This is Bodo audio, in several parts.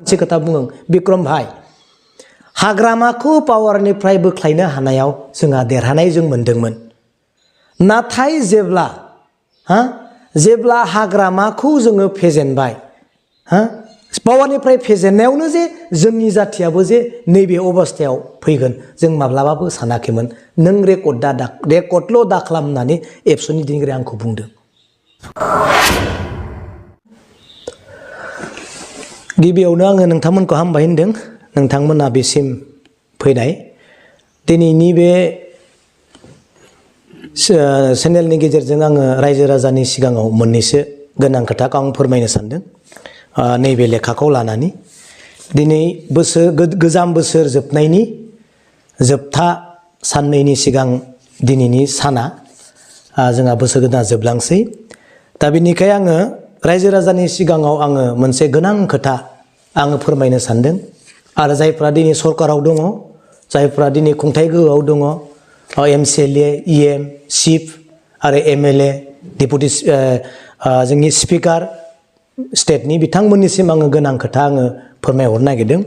मोनसे खोथा बुङो बिक्रम भाई हाग्रामाखौ पावारनिफ्राय बोख्लायनो हानायाव जोंहा देरहानाय जों मोनदोंमोन नाथाय जेब्ला हाग्रामाखौ जोङो फेजेनबाय पावारनिफ्राय फेजेननायावनो जे जोंनि जाथियाबो जे नैबे अबस्थायाव फैगोन जों माब्लाबाबो सानाखैमोन नों रेकर्डल' दा खालाम होननानै एबसुनि दैदेनगिरिया आंखौ बुंदों गिबियावनो आङो नोंथांमोनखौ हामबाय होनदों नोंथांमोना बेसिम फैनाय दिनैनि बे चेनेलनि गेजेरजों आङो रायजो राजानि सिगाङाव मोननैसो गोनां खोथाखौ आं फोरमायनो सानदों नैबे लेखाखौ लानानै दिनै गोजाम बोसोर जोबनायनि जोबथा साननैनि सिगां दिनैनि साना जोंहा बोसोर गोदाना जोबलांसै दा बेनिखाय आङो रायजो राजानि सिगाङाव आङो मोनसे गोनां खोथा आङो फोरमायनो सानदों आरो जायफ्रा दिनै सरकाराव दङ जायफ्रा दिनै खुंथाय गोहोआव दङ एमसिएलए इएम चिफ आरो एमएलए डेपुटि जोंनि स्पिकार स्टेटनि बिथांमोननिसिम आङो गोनां खोथा आङो फोरमायहरनो नागिरदों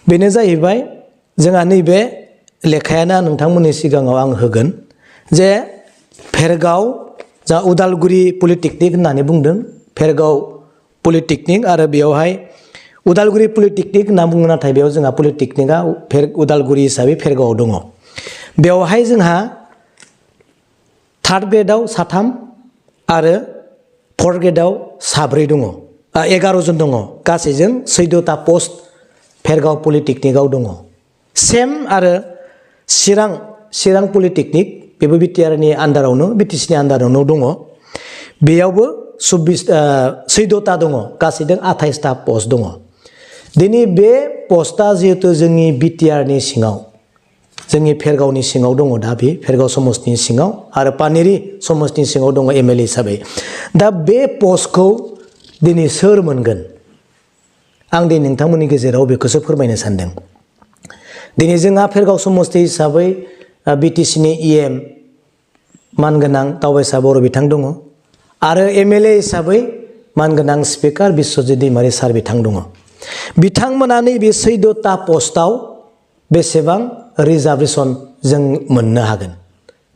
बेनो जाहैबाय जोंहा नैबे लेखायानो नोंथांमोननि सिगाङाव आं होगोन जे भेरगाव जा उदालगुरि पलिटेकनिक होननानै बुंदों भेरगाव पलिटेकनिक आरो बेयावहाय उदालगुरि पलिटेकनिक होनना बुङो नाथाय बेयाव जोंहा पलिटेकनिकआ उदालगुरि हिसाबै भेरगावआव दङ बेवहाय जोंहा थार्ड ग्रेडआव 3 आरो फर्थ ग्रेडआव 4 दङ 11 जन दङ गासैजों 14टा पस्ट भेरगाव पलिटेकनिकआव दङ सेम आरो चिरां पलिटेकनिक बेबो बिटिआरनि आन्दारावनो बिटिसिनि आन्दारावनो दङ बेयावबो 14टा दङ गासैजों 28टा पस्ट दङ दिनै बे पस्टआ जिहेतु जोंनि बिटिआरनि सिङाव जोंनि भेरगावनि सिङाव दङ दा बे भेरगाव समस्तिनि सिङाव आरो पानेरि समस्तिनि सिङाव दङ एमएलए हिसाबै दा बे पस्टखौ दिनै सोर मोनगोन आं दिनै नोंथांमोननि गेजेराव बेखौसो फोरमायनो सानदों दिनै जोंहा भेरगाव समस्ति हिसाबै बिटिसिनि इएम मानगोनां दावबायसा बर' बिथां दङ आरो एमएलए हिसाबै मानगोनां स्पिकार बिश्वजित दैमारि सार बिथां दङ बिथांमोना नैबे 14टा पस्टआव बेसेबां रिजार्भेसन जों मोननो हागोन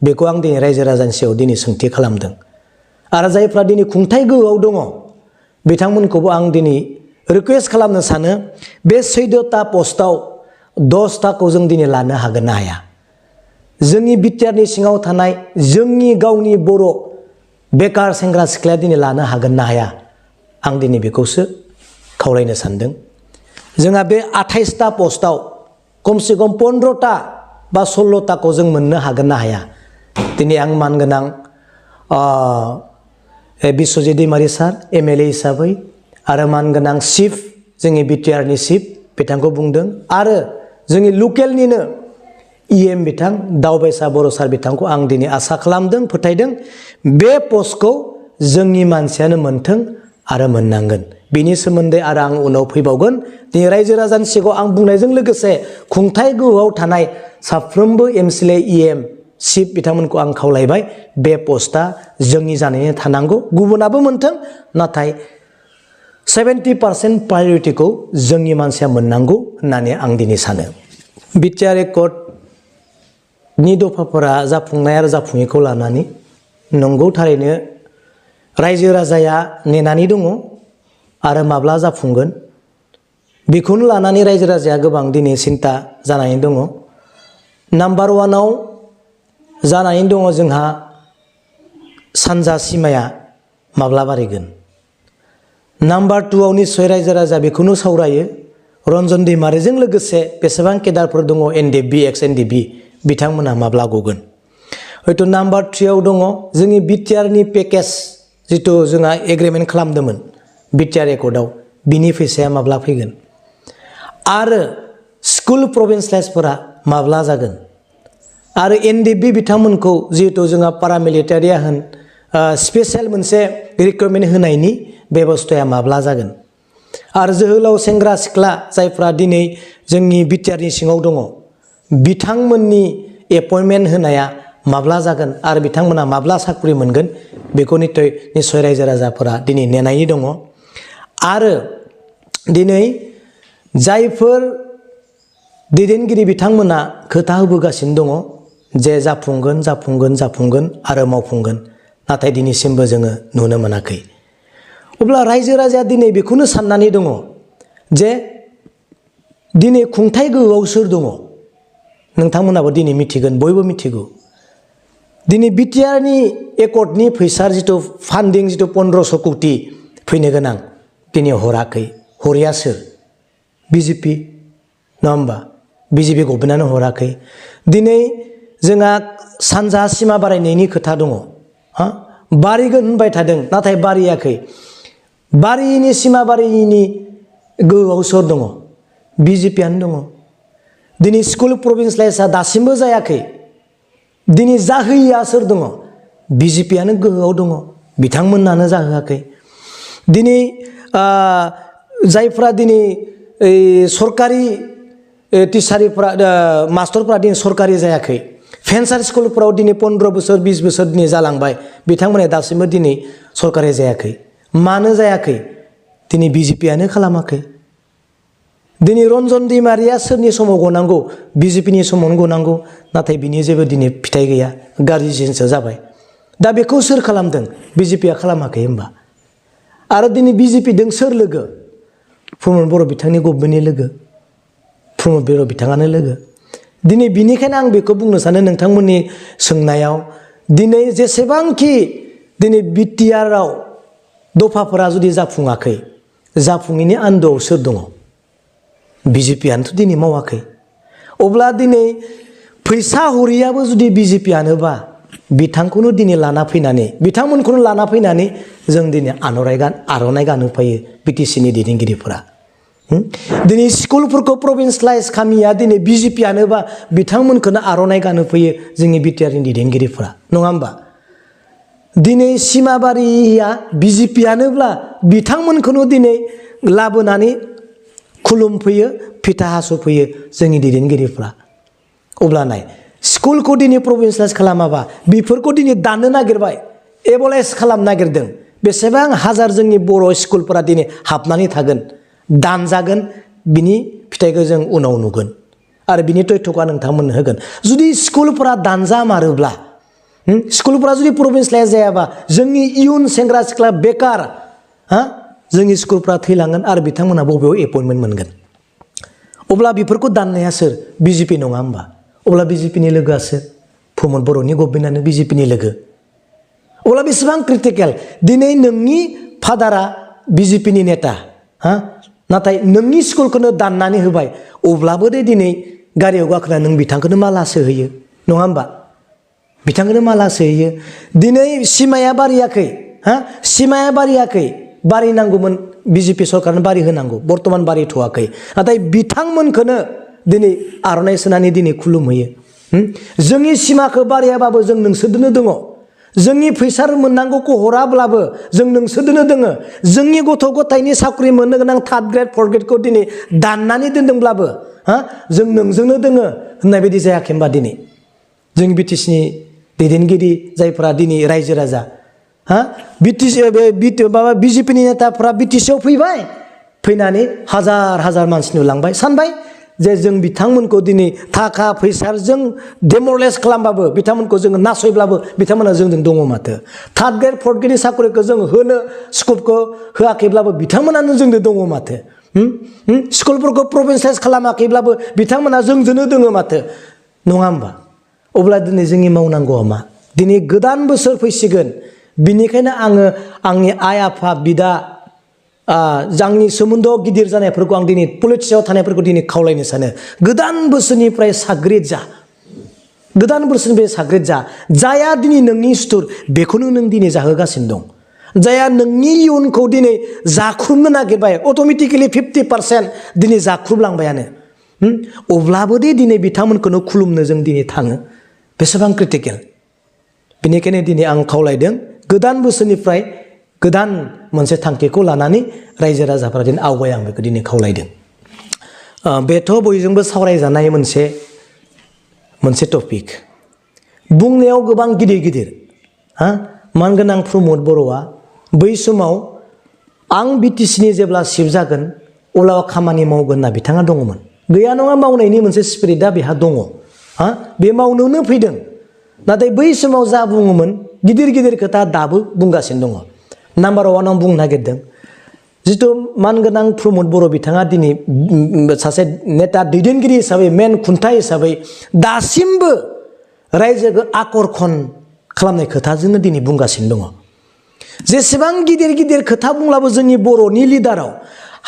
बेखौ आं दिनै रायजो राजानि सायाव दिनै सोंथि खालामदों आरो जायफ्रा दिनै खुंथाय गोहोआव दङ बिथांमोनखौबो आं दिनै रिकुवेस्ट खालामनो सानो बे 14टा पस्टआव 10टाखौ जों दिनै लानो हागोन ना हाया जोंनि बिटिआरनि सिङाव थानाय जोंनि गावनि बर' बेकार सेंग्रा सिख्लाया दिनै लानो हागोन ना हाया आं दिनै बेखौसो खावलायनो सानदों जोंहा बे 28टा पस्टआव कमसे कम 15टा बा 16टाखौ जों मोननो हागोन ना हाया दिनै आं मानगोनां बिश्वजित दैमारि सार एमएलए हिसाबै आरो मानगोनां चिफ जोंनि बिटिआरनि चिफ बिथांखौ बुंदों आरो जोंनि लकेलनिनो इएम बिथां दावबायसा बर' सार बिथांखौ आं दिनै आसा खालामदों फोथायदों बे पस्टखौ जोंनि मानसियानो मोनथों आरो मोननांगोन बेनि सोमोन्दै आरो आं उनाव फैबावगोन दिनै रायजो राजानि सिगाङाव आं बुंनायजों लोगोसे खुंथाय गोहोआव थानाय साफ्रोमबो एमसिएलए इएम चिफ बिथांमोनखौ आं खावलायबाय बे पस्टआ जोंनि जानानै थानांगौ गुबुनाबो मोनथों नाथाय 70% प्रायरिटिखौ जोंनि मानसिया मोननांगौ होननानै आं दिनै सानो बिटिआर एकर्डनि दफाफोरा जाफुंनाय आरो जाफुङैखौ लानानै नंगौ थारैनो रायजो राजाया नेनानै दङ आरो माब्ला जाफुंगोन बेखौनो लानानै रायजो राजाया गोबां दिनै सिन्ता जानानै दङ नाम्बार 1आव जानानै दङ जोंहा सानजा सिमाया माब्ला बारायगोन नाम्बार 2आव निस्सय रायजो राजा बेखौनो सावरायो रन्जन दैमारिजों लोगोसे बेसेबां केडारफोर दङ एनडिएफबि एक्स एनडिएफबि बिथांमोनहा माब्ला गगोन हयथ' नाम्बार 3आव दङ जोंनि बिटिआरनि पेकेज जिथु जोंहा एग्रिमेन्ट खालामदोंमोन बिटिआर एकर्डआव बिनि फैसाया माब्ला फैगोन आरो स्कुल प्रभिन्सियेलाइजफोरा माब्ला जागोन आरो एनडिएफबि बिथांमोनखौ जिहेतु जोंहा पारामिलिटारिया होन स्पेशेल मोनसे रिक्रुटमेन्ट होनायनि बेबस्थाया माब्ला जागोन आरो जोहोलाव सेंग्रा सिख्ला जायफ्रा दिनै जोंनि बिटिआरनि सिङाव दङ बिथांमोननि एपइन्टमेन्ट होनाया माब्ला जागोन आरो बिथांमोना माब्ला साख्रि मोनगोन बेखौ निस्सय रायजो राजाफोरा दिनै नेनानै दङ आरो दिनै जायफोर दैदेनगिरि बिथांमोना खोथा होबोगासिनो दङ जे जाफुंगोन जाफुंगोन जाफुंगोन आरो मावफुंगोन, नाथाय दिनैसिमबो जोङो नुनो मोनाखै। अब्ला रायजो राजाया दिनै बेखौनो साननानै दङ जे दिनै खुंथाय गोहोआव सोर दङ? नोंथांमोनाबो दिनै मिथिगोन, बयबो मिथिगौ। दिनै बिटिआरनि एकर्डनि फैसा जिथु फान्डिं जिथु 1500 कौटि फैनो गोनां दिनै हराखै। हरिया सोर? बिजेपि, नङा होमबा? बिजेपि गभर्नमेन्टआनो हराखै। दिनै जोंहा सानजा सिमा बारायनायनि खोथा दङ, हा बारिगोन होनबाय थादों, नाथाय बारियाखै। बारिनि सिमा बारिनि गोहोआव सोर दङ? बिजेपिआनो दङ। दिनै स्कुल प्रभिन्सियेलाइजआ दासिमबो जायाखै। दिनै जाहोयिया सोर दङ? बिजेपिआनो गोहोआव दङ, बिथांमोनानो जाहोआखै। दिनै जायफ्रा दिनै सरकारि टिचारफ्रा मास्टरफ्रा दिनै सरकारि जायाखै, भेन्सार स्कुलफोराव दिनै 15 बोसोर 20 बोसोर दिनै जालांबाय, बिथांमोना दासिमबो दिनै सरकारि जायाखै। मानो जायाखै? दिनै बिजेपिआनो खालामाखै। दिनै रन्जन दैमारिया सोरनि समाव गनांगौ? बिजेपिनि समावनो गनांगौ, नाथाय बिनि जेबो दिनै फिथाइ गैया, गाज्रिसिनसो जाबाय। दा बेखौ सोर खालामदों? बिजेपिआ खालामाखै होमबा? आरो दिनै बिजेपिजों सोर लोगो? प्रमद बर' बिथांनि गभर्नमेन्टनि लोगो, प्रमद बर' बिथाङानो लोगो। दिनै बिनिखायनो आं बेखौ बुंनो सानो नोंथांमोननि सोंनायाव, दिनै जेसेबांखि दिनै बिटिआरआव दफाफोरा जुदि जाफुङाखै, जाफुङैनि आन्दोआव सोर दङ? बिजेपिआनोथ' दिनै मावाखै। अब्ला दिनै फैसा हरियाबो जुदि बिजेपिआनोबा, बिथांखौनो दिनै लाना फैनानै, बिथांमोनखौनो लाना फैनानै जों दिनै आर'नाइ गानहोफायो बिटिसिनि दैदेनगिरिफोरा। दिनै स्कुलफोरखौ प्रभिन्सियेलाइज खामिया दिनै बिजेपिआनोबा, बिथांमोनखौनो आर'नाइ गानहोफैयो जोंनि बिटिआरनि दैदेनगिरिफोरा, नङा होमबा? दिनै सिमाबारिया बिजेपिआनोब्ला, बिथांमोनखौनो दिनै लाबोनानै खुलुमफैयो, फिथा हास'फैयो जोंनि दैदेनगिरिफ्रा। अब्ला नाय, स्कुलखौ दिनै प्रभिन्सियेलाइज खालामाबा, बेफोरखौ दिनै दाननो नागिरबाय, एबलाइज खालामनो नागिरदों। बेसेबां हाजार जोंनि बर' स्कुलफोरा दिनै हाबनानै थागोन, दानजागोन, बिनि फिथाइखौ जों उनाव नुगोन आरो बिनि तथ्यखौ नोंथांमोननो होगोन। जुदि स्कुलफोरा दानजामारोब्ला, स्कुलफोरा जुदि प्रभिन्सियेलाइज जायाबा, जोंनि इयुन सेंग्रा सिख्ला बेकार जोंनि स्कुलफ्रा थैलांगोन आरो बिथांमोना बबेयाव एपइन्टमेन्ट मोनगोन? अब्ला बेफोरखौ दाननाया सोर? बिजेपि नङा होमबा? अब्ला बिजेपिनि लोगोआ सोर? प्रमद बर'नि गभर्नमेन्टआनो बिजेपिनि लोगो। अब्ला बेसेबां क्रिटिकेल? दिनै नोंनि फादारा बिजेपिनि नेता, नाथाय नोंनि स्कुलखौनो दाननानै होबाय, अब्लाबो दे दिनै गारियाव गाखोना नों बिथांखौनो माला सोहैयो, नङा होमबा? बिथांखौनो माला सोहैयो। दिनै सिमाया बारियाखै, सिमाया बारियाखै, बारि नांगौमोन, बिजेपि सरकारनो बारि होनांगौ, बर्तमान बारिथ'वाखै, नाथाय बिथांमोनखौनो दिनै आर'नाइ सोनानै दिनै खुलुमहैयो। जोंनि सिमाखौ बारियाबाबो जों नोंसोरदोनो दङ, जोंनि फैसा मोननांगौखौ हराब्लाबो जों नोंसोरदोनो दोङो, जोंनि गथ' गथायनि साख्रि मोननो गोनां 3rd ग्रेड 4th ग्रेडखौ दिनै दाननानै दोनदोंब्लाबो जों नोंजोंनो दोङो होननाय बायदि जायाखै होनबा? दिनै जों बिटिसिनि दैदेनगिरि जायफोरा दिनै रायजो राजा, बिजेपिनि नेताफ्रा बिटिसिआव फैबाय, फैनानै हाजार हाजार मानसि नुलांबाय, सानबाय जे जों बिथांमोनखौ दिनै थाखा फैसाजों डेमरलाइज खालामबाबो, बिथांमोनखौ जोङो नासयब्लाबो बिथांमोना जोंजों दङ माथो। 3rd ग्रेड 4th ग्रेडनि साख्रिखौ जों होनो स्कपखौ होआखैब्लाबो बिथांमोनानो जोंजों दङ माथो। स्कुलफोरखौ प्रभिन्सियेलाइज खालामाखैब्लाबो बिथांमोना जोंजोंनो दङ माथो, नङा होमबा? अब्ला दिनै जोंनि मावनांगौआ मा? दिनै गोदान बोसोर फैसिगोन, बिनिखायनो आङो आंनि आइ आफा बिदा आंनि सोमोन्दोआव गिदिर जानायफोरखौ आं दिनै पलिटिक्सआव थानायफोरखौ दिनै खावलायनो सानो, गोदान बोसोरनिफ्राय साग्रिद जा, गोदान बोसोरनिफ्राय साग्रिद जा। जाया दिनै नोंनि सुथुर, बेखौनो नों दिनै जाहोगासिनो दं। जाया नोंनि इयुनखौ दिनै जाख्रुबनो नागिरबाय, अट'मेटिकेलि 50% दिनै जाख्रुबलांबायानो। अब्लाबो दे दिनै बिथांमोनखौनो खुलुमनो जों दिनै थाङो, बेसेबां क्रिटिकेल। बेनिखायनो दिनै आं खावलायदों, गोदान बोसोरनिफ्राय गोदान मोनसे थांखिखौ लानानै रायजो राजाफोरा दिनै आवगाय, आं बेखौ दिनै खावलायदों। बेथ' बयजोंबो सावरायजानाय मोनसे टपिक। बुंनायाव गोबां गिदिर गिदिर, मानगोनां प्रमद बर'आ बै समाव आं बिटिसिनि जेब्ला चिफ जागोन अब्ला खामानि मावगोन होनना बिथाङा दङमोन गैया नङा मावनायनि मोनसे स्पिरिटआ बेहा दङ हा बे मावनोनो फैदों नाथाय बै समाव जा बुङोमोन गिदिर गिदिर खोथा दाबो बुंगासिनो दङ नाम्बार 1 आं बुंनो नागिरदों जिथु मानगोनां प्रमद बर' बिथाङा दिनै सासे नेता दैदेनगिरि हिसाबै मेन खुन्था हिसाबै दासिमबो रायजोखौ आकर्षण खालामनाय खोथाजोंनो दिनै बुंगासिनो दङ जेसेबां गिदिर गिदिर खोथा बुंब्लाबो जोंनि बर'नि लिडाराव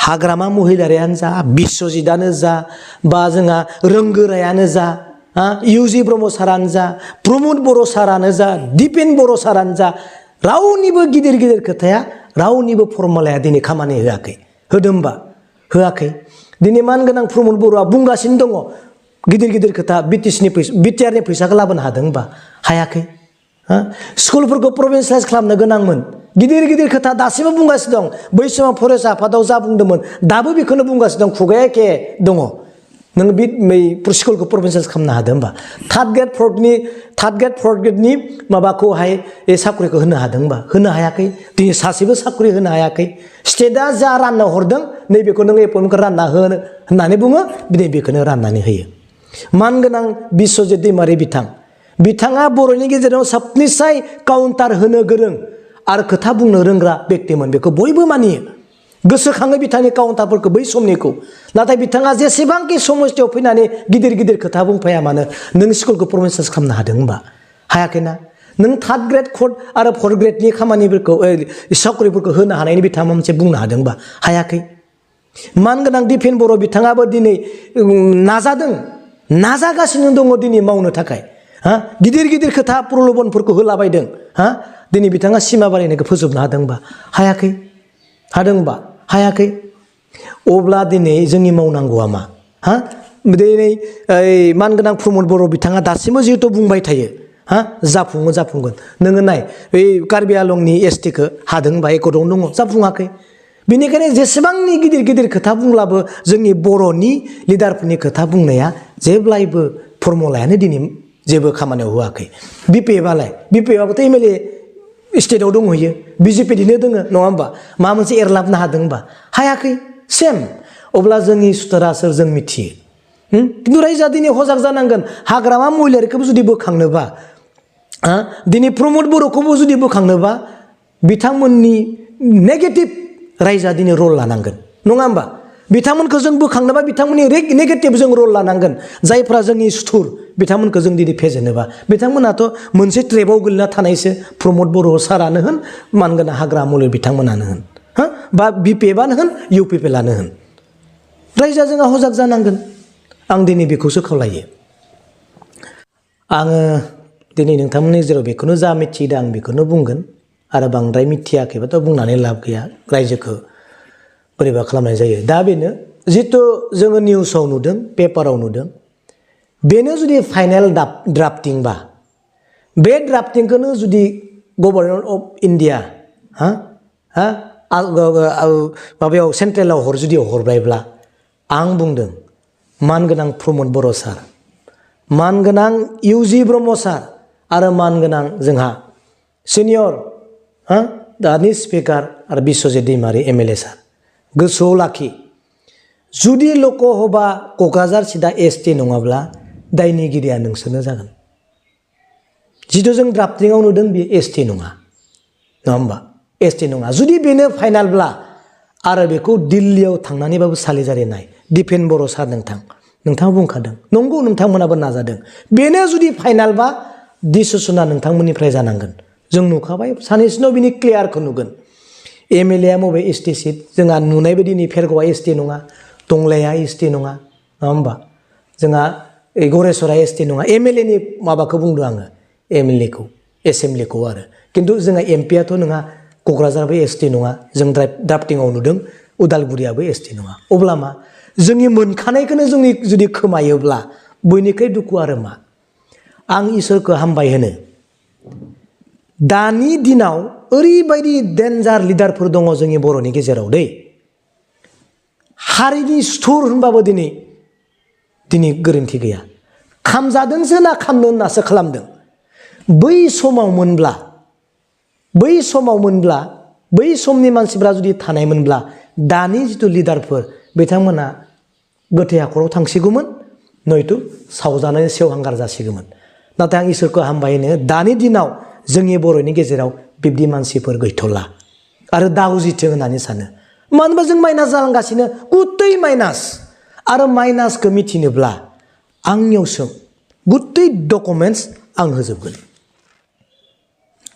हाग्रामा महिलारियानो जा बिश्वजितआनो जा बा जोंहा रोंगोरायानो जा इउजि ब्रह्म सारानो जा प्रमद बर' सारानो जा दिपेन बर' सारानो जा रावनिबो गिदिर गिदिर खोथाया रावनिबो फर्मुलाया दिनै खामानि होआखै होदोंबा होआखै दिनै मानगोनां प्रमद बर'आ बुंगासिनो दङ गिदिर गिदिर खोथा बिटिआरनि फैसाखौ लाबोनो हादोंबा हायाखै स्कुलफोरखौ प्रभिन्सियेलाइज खालामनो गोनांमोन गिदिर गिदिर खोथा दासिमबो बुंगासिनो दं बै समाव फरेस्ट आफादाव जा बुंदोंमोन दाबो बेखौनो बुंगासिनो दं खुगाया एखे दङ नों बे स्कुलखौ प्रभिन्सियेलाइज खालामनो हादों होनबा थार्ड ग्रेड फर्थ ग्रेडनि माबाखौहाय साख्रिखौ होनो हादोंबा होनो हायाखै दिनै सासेबो साख्रि होनो हायाखै स्टेटआ जा रानना हरदों नैबेखौ नों एपइन्टमेन्टखौ रानना होनो होननानै बुङो दिनै बेखौनो राननानै होयो मानगोनां बिश्वजित दैमारि बिथाङा बर'नि गेजेराव सबनिसाय काउन्टार होनो गोरों आरो खोथा बुंनो रोंग्रा बेक्तिमोन बेखौ बयबो मानियो गोसोखाङो बिथांनि काउन्टारफोरखौ बै समनिखौ नाथाय बिथाङा जेसेबांखि समस्थियाव फैनानै गिदिर गिदिर खोथा बुंफाया मानो नों स्कुलखौ प्रभिन्सियेलाइज खालामनो हादों होनबा हायाखैना नों थार्ड ग्रेड आरो फर्थ ग्रेडनि खामानिफोरखौ साख्रिफोरखौ होनो हानायनि बिथाङा मोनसे बुंनो हादोंबा हायाखै मानगोनां दिपेन बर' बिथाङाबो दिनै नाजागासिनो दङ दिनै मावनो थाखाय गिदिर गिदिर खोथा प्रलबनफोरखौ होलाबायदों दिनै बिथाङा सिमा बारायनायखौ फोजोबनो हादोंबा हायाखै हादोंबा हायाखै अब्ला दिनै जोंनि मावनांगौआ मा दिनै मानगोनां प्रमद बर' बिथाङा दासिमबो जिहेथु बुंबाय थायो जाफुंगोन नोङो नाय बै कार्बि आलंनि एसटिखौ हादोंबा एकर्डआवनो दङ जाफुङाखै बेनिखायनो जेसेबांनि गिदिर गिदिर खोथा बुंब्लाबो जोंनि बर'नि लिडारफोरनि खोथा बुंनाया जेब्लायबो फर्मुलायानो दिनै जेबो खामानियाव होआखै बिपिएफआबोथ' एमएलए स्टेटआव दंहैयो बिजेपिनिनो दोङो नङा होमबा माबा मोनसे एरलाबनो हादों होनबा हायाखै सेम अब्ला जोंनि सुथुरा सोर जों मिथियो खिन्थु रायजोआ दिनै हजाग जानांगोन हाग्रामा महिलारिखौबो जुदि बोखांनोबा दिनै प्रमद बर'खौबो जुदि बोखांनोबा बिथांमोननि नेगेटिभ रायजोआ दिनै रल लानांगोन नङा होमबा बिथांमोनखौ जों बोखांनोबा बिथांमोननि नेगेटिभ जों रल लानांगोन जायफ्रा जोंनि सुथुर बिथांमोनखौ जों दिनै फेजेनोबा बिथांमोनाथ' मोनसे ट्रेबाव गोलैना थानायसो प्रमद बर' सारानो होन मानगोनां हाग्रा मुलि बिथांमोनानो होन बा बिपिएफआनो होन इउपिपिएलआनो होन रायजोआ जोंहा हजाग जानांगोन आं दिनै बेखौसो खावलायो आङो दिनै नोंथांमोननि गेजेराव बेखौनो जा मिथिदों आं बेखौनो बुंगोन आरो बांद्राय मिथियाखैबाथ' बुंनानै लाब गैया रायजोखौ बोरैबा खालामनाय जायो दा बेनो जितु जोङो निउसाव नुदों पेपाराव नुदों बेनो जुदि फाइनेल ड्राफ्टिंबा बे ड्राफ्टिंखौनो जुदि गभर्नमेन्ट अफ इन्डिया माबायाव सेन्ट्रेलाव जुदि हरबायब्ला आं बुंदों मानगोनां प्रमद बर' सार मानगोनां इउजि ब्रह्म सार आरो मानगोनां जोंहा सिनियर दानि स्पिकार आरो बिश्वजित दैमारि एमएलए सार गोसोआव लाखि जुदि लकसभा क'क्राझार सिदा एसटि नङाब्ला दायनिगिरिया नोंसोरनो जागोन जिथु जों ड्राफ्टिंआव नुदों बेयो एसटि नङा होमबा एसटि नङा जुदि बेनो फाइनालब्ला आरो बेखौ दिल्लीयाव थांनानैबाबो सालिजारिनाय दिपेन बर' सार नोंथाङा बुंखादों नंगौ नोंथांमोनाबो नाजादों बेनो जुदि फाइनालबा डिसिसना नोंथांमोननिफ्राय जानांगोन जों नुखाबाय सानैसोनाव बिनि क्लियारखौ नुगोन एमएलए बबे एसटि सिट जोंहा नुनाय बायदि फेरग'आ एसटि नङा टंलाया एसटि नङा होमबा जोंहा गरेस्वरा एसटि नङा एमएलएनि माबाखौ बुंदों आङो एमएलएखौ एसेम्ब्लिखौ आरो खिन्थु जोंहा एमपियाथ' नङा क'क्राझाराबो एसटि नङा जों ड्राफ्टिंआव नुदों उदालगुरियाबो एसटि नङा अब्ला मा जोंनि मोनखानायखौनो जोंनि जुदि खोमायोब्ला बयनिख्रुइ दुखु आरो मा आं इसोरखौ हामबाय होनो दानि दिनाव ओरैबायदि डेन्जार लिडारफोर दङ जोंनि बर'नि गेजेराव दै हारिनि सुथुर होनबाबो दिनै गोरोन्थि गैया खामजादोंसो ना खामनो होननासो खालामदों बै समाव मोनब्ला बै समनि मानसिफ्रा जुदि थानायमोनब्ला दानि जिथु लिडारफोर बिथांमोना गोथै हाखराव थांसिगौमोन नयतु सावजानानै सेवहांगार जासिगौमोन नाथाय आं इसोरखौ हामबायनो दानि दिनाव जोंनि बर'नि गेजेराव बिब्दि मानसिफोर गैथ'ला आरो दावजिथों होननानै सानो मानो होनबा जों माइनास जालांगासिनो गुतै माइनास आरो माइनासखौ मिथिनोब्ला आंनियाव सों गुतै डकुमेन्टस आं होजोबगोन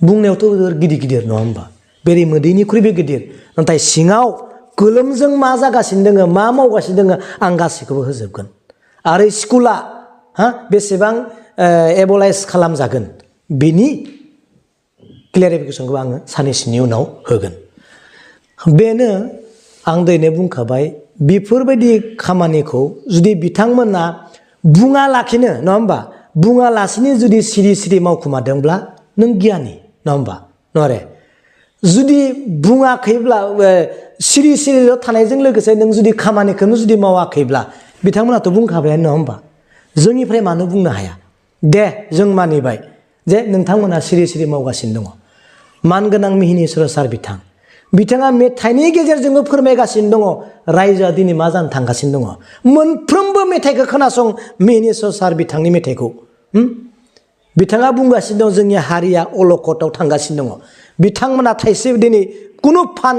बुंनायावथ' गिदिर गिदिर नङा होमबा बेरे मोदैनिख्रुइबो गिदिर नाथाय सिङाव गोलोमजों मा जागासिनो दोङो मा मावगासिनो दोङो आं गासैखौबो होजोबगोन आरो स्कुला बेसेबां एबलाइज खालामजागोन बिनि क्लेरिफिकेसनखौ आङो साननैसोनि उनाव होगोन बेनो आं दिनै बुंखाबाय बेफोरबायदि खामानिखौ जुदि बिथांमोना बुङा लाखिनो नङा होमबा बुङालासिनो जुदि सिरि सिरि मावखुमादोंब्ला नों गियानि नङा होमबा नरे जुदि बुङाखैब्ला सिरि सिरिल' थानायजों लोगोसे नों जुदि खामानिखौनो जुदि मावाखैब्ला बिथांमोनाथ' बुंखाबायानो नङा होमबा जोंनिफ्राय मानो बुंनो हाया दे जों मानिबाय जे नोंथांमोना सिरि सिरि मावगासिनो दङ मानगोनां मिहिनीश्वर सार बिथाङा मेथाइनि गेजेरजोंबो फोरमायगासिनो दङ रायजोआ दिनै मा जानो थांगासिनो दङ मोनफ्रोमबो मेथाइखौ खोनासं मिहिनीश्वर सार बिथांनि मेथाइखौ बिथाङा बुंगासिनो दं जोंनि हारिया अलखदाव थांगासिनो दङ बिथांमोना थाइसे दिनै कुनु फान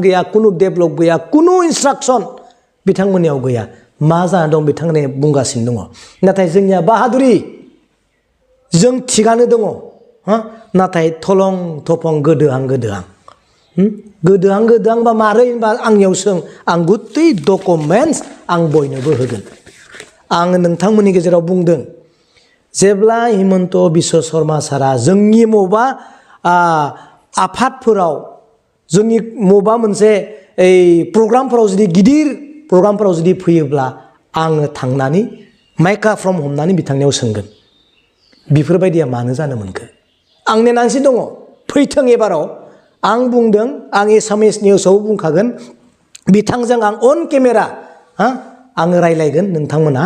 गैया कुनु डेभेलप गैया कुनु इन्सट्राक्सन बिथांमोननियाव गैया मा जाना दं बिथांमोना बुंगासिनो दङ नाथाय जोंनिया बाहादुरि जों थिगानो दङ नाथाय थलं थफं गोदोहां बा मारै होनबा आंनियाव सों आं गुतै डकुमेन्टस आं बयनोबो होगोन आङो नोंथांमोननि गेजेराव बुंदों जेब्ला हिमन्त बिश्व शर्मा सारा जोंनि मबा आफादफोराव जोंनि मबा मोनसे प्रग्रामफोराव जुदि गिदिर प्रग्रामफोराव जुदि फैयोब्ला आङो थांनानै माइक्राफन हमनानै बिथांनियाव सोंगोन बेफोरबायदिया मानो जानो मोनखो आं नेनानैसो दङ फैथों एबाराव आं बुंदों आं एसामिस निउसाव बुंखागोन बिथांजों आं अन केमेरा आङो रायलायगोन नोंथांमोना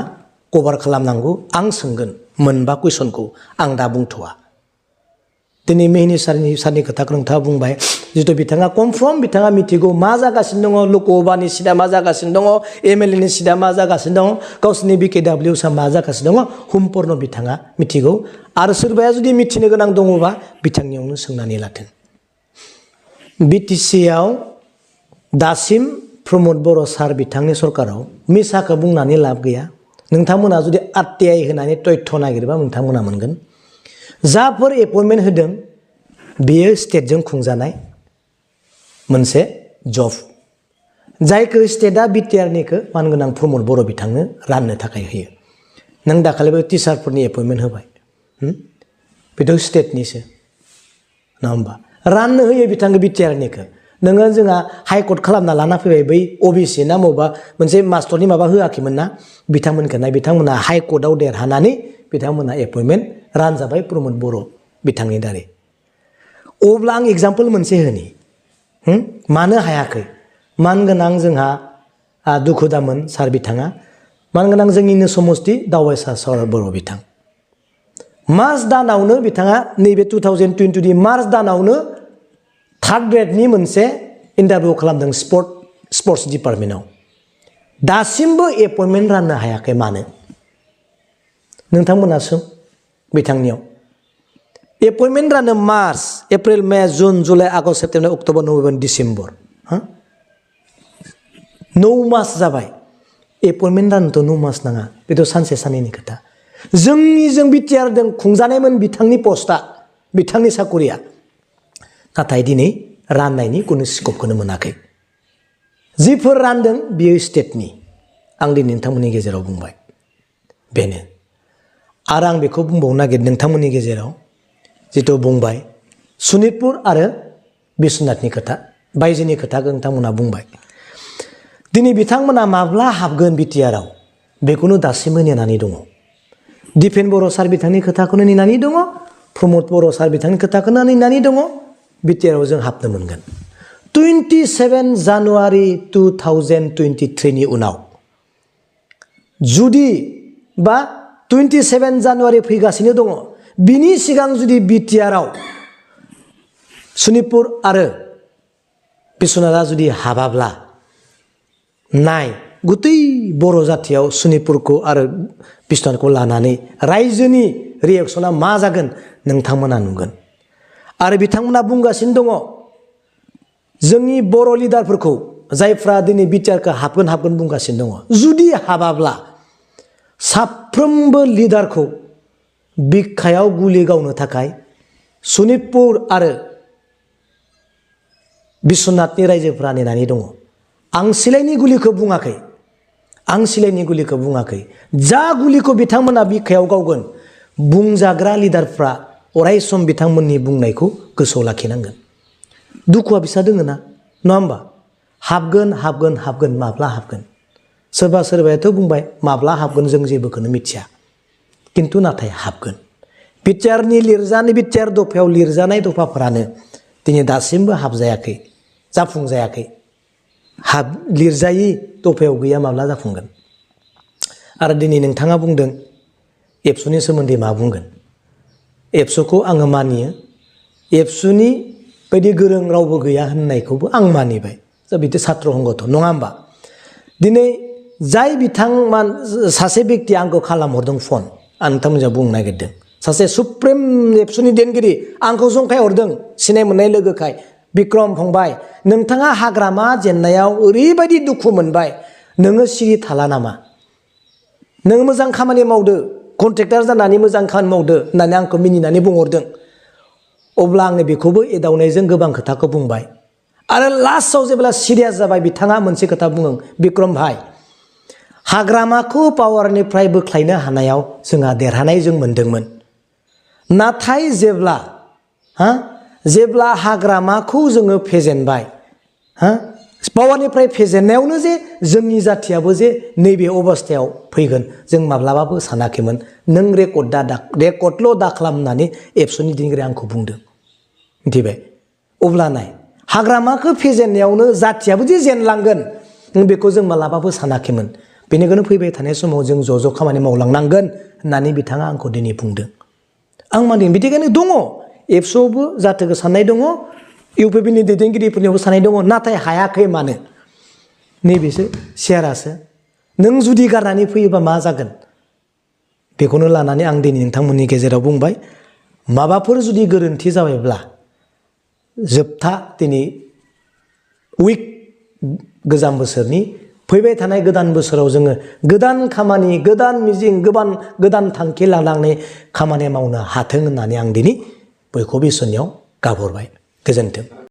कभार खालामनांगौ आं सोंगोन मोनबा कुइसनखौ आं दा बुंथ'वा दिनै मिहिनीश्वर सारनि खोथाखौ नोंथाङा बुंबाय जितु बिथाङा कनफार्म बिथाङा मिथिगौ मा जागासिनो दङ लकसभानि सिटआ मा जागासिनो दङ एमएलएनि सिटआ मा जागासिनो दङ गावसोरनि बिकेडब्लिउएसआ मा जागासिनो दङ सम्पूर्ण बिथाङा मिथिगौ आरो सोरबाया जुदि मिथिनो गोनां दङबा बिथांनियावनो सोंनानै लाथों बिटिसिआव दासिम प्रमद बर' सार बिथांनि सरकाराव मिसाखौ बुंनानै लाब गैया नोंथांमोना जुदि आरटिआइ होनानै तथ्य नागिरबा नोंथांमोना मोनगोन जाफोर एपइन्टमेन्ट होदों बेयो स्टेटजों खुंजानाय मोनसे जब जायखौ स्टेटआ बिटिआरनिखौ मानगोनां प्रमद बर' बिथांनो राननो थाखाय होयो नों दाखालिबो टिचारफोरनि एपइन्टमेन्ट होबाय बेथ' स्टेटनिसो नङा होमबा राननो होयो बिथांनो बिटिआरनिखौ नोङो जोंहा हाइकर्ट खालामना लाना फैबाय बै अबिसि ना मबा मोनसे मास्टरनि माबा होआखैमोन ना बिथांमोनहा हाइकर्टआव देरहानानै बिथांमोनहा एपइन्टमेन्ट रानजाबाय प्रमद बर' बिथांनि दारै अब्ला आं एग्जाम्पल मोनसे होनि मानो हायाखै मानगोनां जोंहा दुखु दामोन सार बिथाङा मानगोनां जोंनिनो समस्ति दावबायसा सार बर' बिथां मार्च दानावनो बिथाङा नैबे 2022 मार्च दानावनो थार्ड ग्रेडनि मोनसे इन्टारभिउ खालामदों स्पर्ट्स डिपार्टमेन्टआव दासिमबो एपइन्टमेन्ट राननो हायाखै मानो नोंथांमोना सों बिथांनियाव एपइन्टमेन्ट रानो March April May June July August September October November December 9 मास जाबाय एपइन्टमेन्ट राननोथ' 9 मास नाङा बेथ' सानसे साननैनि खोथा जोंनिजों बिटिआरजों खुंजानायमोन बिथांनि पस्टआ बिथांनि साकरिया नाथाय दिनै राननायनि कुनु स्कपखौनो मोनाखै जिफोर रानदों बियो स्टेटनि आं दिनै नोंथांमोननि गेजेराव बुंबाय बेनो आरो आं बेखौ बुंबावनो नागिर नोंथांमोननि गेजेराव जितु बुंबाय सनितपुर आरो बिश्वनाथनि खोथा बायजोनि खोथाखौ नोंथांमोना बुंबाय दिनै बिथांमोना माब्ला हाबगोन बिटिआरआव बेखौनो दासिमबो नेनानै दङ दिपेन बर' सार बिथांनि खोथाखौनो नेनानै दङ प्रमद बर' सार बिथांनि खोथाखौनो नेनानै दङ बिटिआरआव जों हाबनो मोनगोन 27 जानुवारि 2023 नि उनाव जुदि बा 27 जानुवारि फैगासिनो दङ बिनि सिगां जुदि बिटिआरआव सनितपुर आरो बिश्वनाथआ जुदि हाबाब्ला नाय गुतै बर' जाथियाव सनितपुरखौ आरो बिश्वनाथखौ लानानै रायजोनि रिएक्सना मा जागोन नोंथांमोना नुगोन। आरो बिथांमोना बुंगासिनो दङ जोंनि बर' लिडारफोरखौ जायफ्रा दिनै बिटिआरखौ हाबगोन बुंगासिनो दङ। जुदि हाबाब्ला साफ्रोमबो लिडारखौ बिखायाव गुलि गावनो थाखाय सनितपुर आरो बिश्वनाथनि रायजोफ्रा नेनानै दङ। आं सिलाइनि गुलिखौ बुङाखै, आं सिलाइनि गुलिखौ बुङाखै। जा गुलिखौ बिथांमोना बिखायाव गावगोन बुंजाग्रा लिडारफ्रा अरायसम बिथांमोननि बुंनायखौ गोसोआव लाखिनांगोन। दुखुआ बिसा दोङो ना नङा होमबा? हाबगोन माब्ला हाबगोन? सोरबा सोरबायाथ' बुंबाय माब्ला हाबगोन जों जेबोखौनो मिथिया, किन्तु नाथाय हाबगोन। बिटिआरनि लिरजानाय बिटिआर दफायाव लिरजानाय दफाफोरानो दिनै दासिमबो हाबजायाखै, जाफुंजायाखै। लिरजायै दफायाव गैया माब्ला जाफुंगोन? आरो दिनै नोंथाङा बुंदों एबसुनि सोमोन्दै मा बुंगोन? एबसुखौ आङो मानियो, एबसुनि बायदि गोरों रावबो गैया होननायखौबो आं मानिबाय। बिदि सात्र हंगथ नङा होमबा? दिनै जाय बिथांमोन सासे बेक्तिया आंखौ खालामहरदों फन, आं नोंथांमोनजों बुंनो नागिरदों। सासे सुप्रिम एबसुनि दैदेनगिरि आंखौ जंखाय हरदों सिनाय मोननाय लोगोखाय, बिक्रम फंबाय नोंथाङा हाग्रामा जेननायाव ओरैबायदि दुखु मोनबाय, नोङो सिरि थाला नामा? नों मोजां खामानि मावदो, कन्ट्रेक्टर जानानै मोजां खामानि मावदो होननानै आंखौ मिनिनानै बुंहरदों। अब्ला आङो बेखौबो एदावनायजों गोबां खोथाखौ बुंबाय। आरो लास्टआव जेब्ला सिरियास जाबाय बिथाङा मोनसे खोथा बुङो, बिक्रम भाई हाग्रामाखौ पावारनिफ्राय बोख्लायनो हानायाव जोंहा देरहानाय जों मोनदोंमोन। नाथाय जेब्ला हाग्रामाखौ जोङो फेजेनबाय, पावारनिफ्राय फेजेननायावनो जे जोंनि जाथियाबो जे नैबे अबस्थायाव फैगोन जों माब्लाबाबो सानाखैमोन। नों रेकर्डल' दा खालाम होननानै एबसुनि दैदेनगिरिया आंखौ बुंदों। मिथिबाय? अब्ला नाय हाग्रामाखौ फेजेननायावनो जाथियाबो जे जेनलांगोन बेखौ जों मालाबाबो सानाखैमोन। बेनिखायनो फैबाय थानाय समाव जों ज' खामानि मावलांनांगोन होननानै बिथाङा आंखौ दिनै बुंदों। आं मानिदों बिदिखायनो दङ एबसुआवबो जाथोखौ साननाय दङ, इउपिपिनि दैदेनगिरिफोरनियावबो साननाय दङ, नाथाय हायाखै मानो? नैबेसो शेयारासो। नों जुदि गारनानै फैयोबा मा जागोन? बेखौनो लानानै आं दिनै नोंथांमोननि गेजेराव बुंबाय, माबाफोर जुदि गोरोन्थि जाबायब्ला जोबथा दिनै गोजाम बोसोरनि फैबाय थानाय गोदान बोसोराव जोङो गोदान खामानि, गोदान मिजिं, गोदान थांखि लानानै खामानि मावनो हाथों होननानै आं दिनै बयखौबो इसोरनियाव गाबहरबाय। गोजोन्थों।